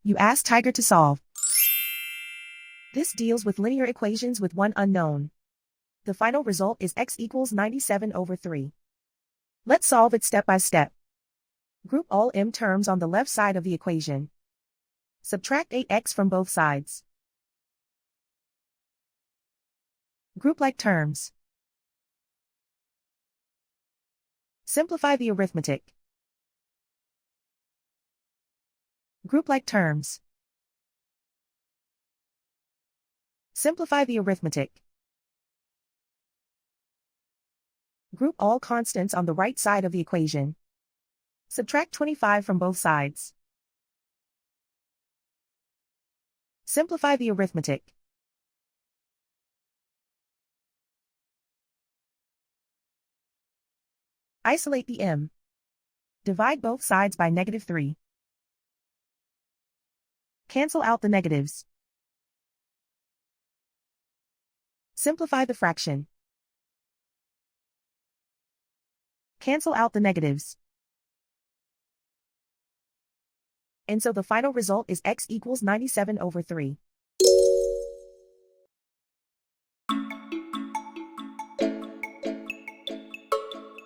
You ask Tiger to solve. This deals with linear equations with one unknown. The final result is x equals 97/3. Let's solve it step by step. Group all m terms on the left side of the equation. Subtract 8x from both sides. Group like terms. Simplify the arithmetic. Group like terms. Simplify the arithmetic. Group all constants on the right side of the equation. Subtract 25 from both sides. Simplify the arithmetic. Isolate the m. Divide both sides by -3. Cancel out the negatives. Simplify the fraction. Cancel out the negatives. And so the final result is x equals 97/3.